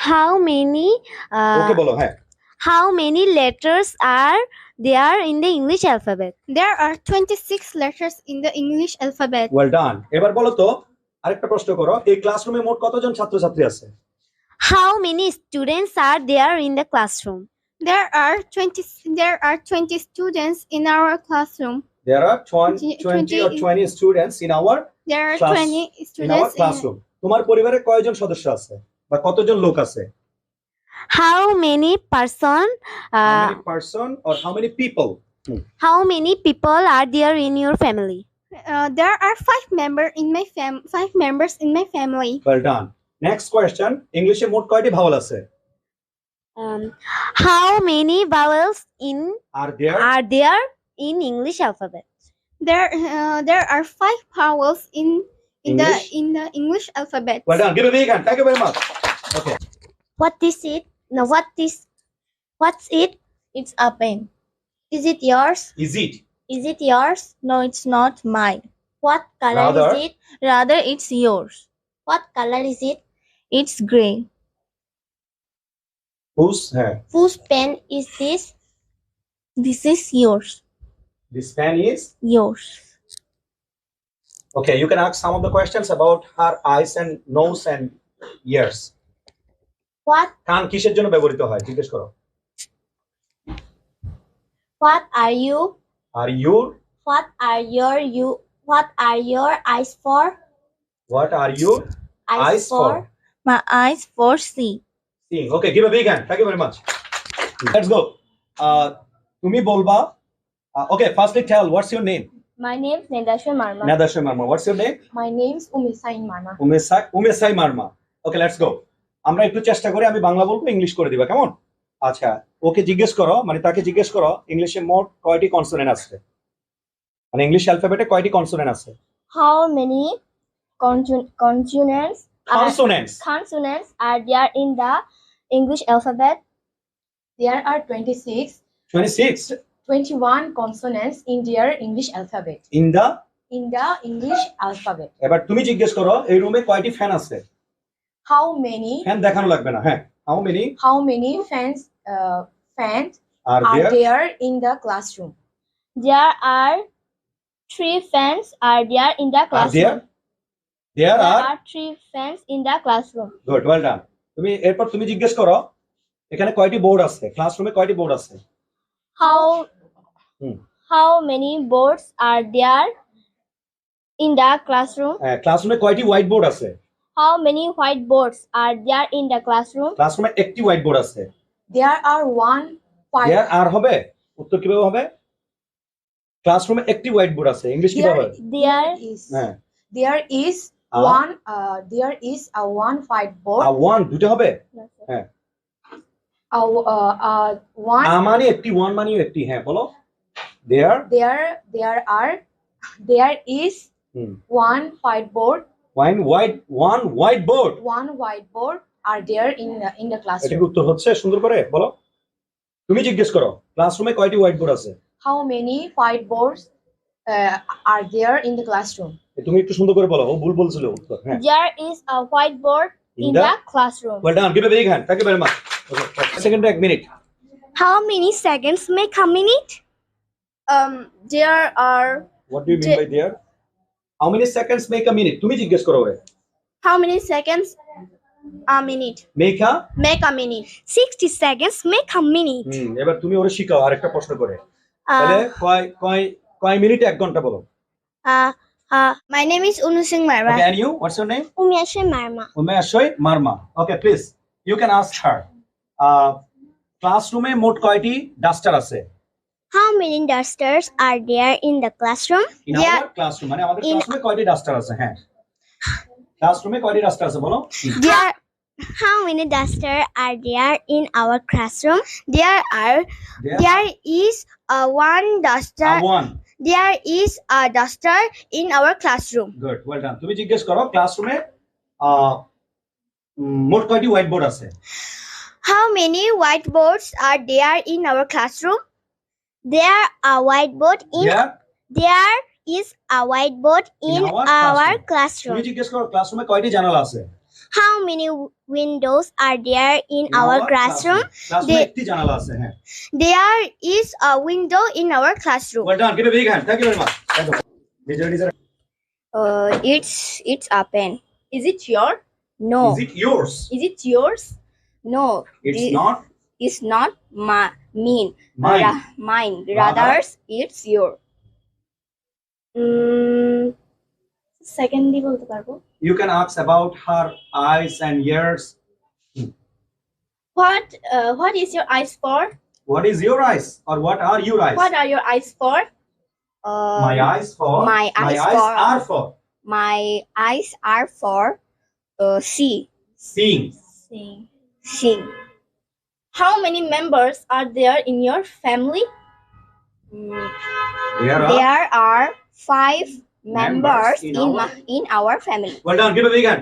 How many ওকে বলো হ্যাঁ how many letters are there in the English alphabet? There are 26 letters in the English alphabet. Well done এবার বলো তো আরেকটা প্রশ্ন করো এই ক্লাসরুমে মোট কতজন ছাত্রছাত্রী আছে How many students are there in the classroom? There are 20 students in our classroom. There are 20 or 20 students in our There are Class- 20 in our students classroom তোমার পরিবারে কয়জন সদস্য আছে বা কতজন লোক আছে How many person how many person or how many people how many people are there in your family? There are 5 members in my family. well done next question ইংলিশে মোট কয়টি ভাওয়াল আছে How many vowels are there are there in English alphabet? There are 5 vowels in English? the English alphabet. well done give a big hand thank you very much okay What is it? No, what's it? It's a pen. Is it yours? is it Is it yours? No, it's not mine. What color Rather? is it? Rather, it's yours. What color is it? It's gray. whose হ্যাঁ Whose pen is this? This is yours. this pen is Yours. okay you can ask some of the questions about her eyes and nose and ears What কান কিসের জন্য ব্যবহৃত হয় জিজ্ঞেস করো What are you? are your What are your eyes for? what are your eyes for My eyes for see. seeing okay give a big hand thank you very much let's go তুমি বলবা okay firstly tell what's your name My name's Nedasha Marma. Nadasha Marma what's your name My name's Umisain Marma. Umisain Marma okay let's go আমরা একটু চেষ্টা করি আমি বাংলা বলবো English করে দিবা কেমন আচ্ছা ওকে জিজ্ঞেস করো মানে তাকে জিজ্ঞেস করো ইংলিশে মোট কয়টি কনসোনেন্ট আছে মানে ইংলিশ অ্যালফাবেটে কয়টি কনসোনেন্ট আছে How many consonants consonants are there in the English alphabet? There are 26, 26 21 consonants in their English alphabet. In the In the English alphabet. এবার তুমি জিজ্ঞেস করো এই রুমে কয়টি ফ্যান আছে How many ফ্যান দেখানো লাগবে না হ্যাঁ how many fans are are there there in the classroom? There are 3 fans are there in the are classroom. There There are are 3 fans in the classroom. Good well done তুমি এরপর তুমি জিজ্ঞেস করো এখানে কয়টি বোর্ড আছে ক্লাসরুমে কয়টি বোর্ড আছে How many boards are there in the classroom? ক্লাসরুমে কয়টি হোয়াইট বোর্ড আছে How many whiteboards are there in the classroom? ক্লাসরুমে একটি হোয়াইট বোর্ড আছে There are দেয়ার আর হবে উত্তর কিভাবে হবে ক্লাসরুমে একটি হোয়াইট বোর্ড আছে ইংলিশ কিভাবে হ্যাঁ there is a one whiteboard. One দুটো হবে হ্যাঁ One মানে একটি ওয়ান মানে একটি হ্যাঁ বলো দেয়ার there is one whiteboard. One white board One whiteboard are there in the এটা কি classroom. উত্তর হচ্ছে সুন্দর করে বলো তুমি জিজ্ঞেস করো ক্লাসরুমে কয়টি হোয়াইট বোর্ড আছে How many whiteboards are there in the classroom? তুমি একটু সুন্দর করে বলো ও ভুল বলছিল উত্তর হ্যাঁ There is a whiteboard in the classroom. well done give a big hand thank you very much okay second এক minute How many seconds make a minute? There are what do you mean by there how many seconds make a minute তুমি জিজ্ঞেস করো ওরে how many seconds a minute? make a Make a minute. 60 seconds make a minute. এবার তুমি ওরে শিখাও আরেকটা প্রশ্ন করে তাহলে কয় মিনিটে 1 ঘন্টা বলো My name is Unusing Marma. okay and you what's your name Umiashe Marma. Umisain Marma okay please you can ask her ক্লাসরুমে মোট কয়টি ডাস্টার আছে How many dusters are there in the classroom? in our classroom মানে আমাদের ক্লাসরুমে কয়টি duster আছে হ্যাঁ ক্লাসরুমে কয়টি ডাস্টার আছে বলো How many dusters are there in our classroom? There is one duster. one There is a duster in our classroom. good well done তুমি জিজ্ঞেস করো ক্লাসরুমে মোট কয়টি হোয়াইট বোর্ড আছে How many whiteboards are there in our classroom? There are whiteboard in There is a whiteboard in our classroom. তুমি জিজ্ঞেস করো ক্লাসরুমে কয়টি জানালা আছে How many windows are there in our classroom? ক্লাসরুমে They- একটি জানালা আছে হ্যাঁ There is a window in our classroom. well done give a big hand thank you very much একদম majority sir It's a pen. Is it your? No. is it yours Is it yours? No. it's Thi- not It's not mine. mine Mine. Rather? Rather, it's your. Secondly বলতে পারবো. you can ask about her eyes and ears What is your eyes for? what is your eyes or what are your eyes What are your eyes for? my eyes for my eyes for- are for My eyes are for see. seeing Seeing. How many members are there in your family? there are There are 5 members in in our- in our family. well done give a big hand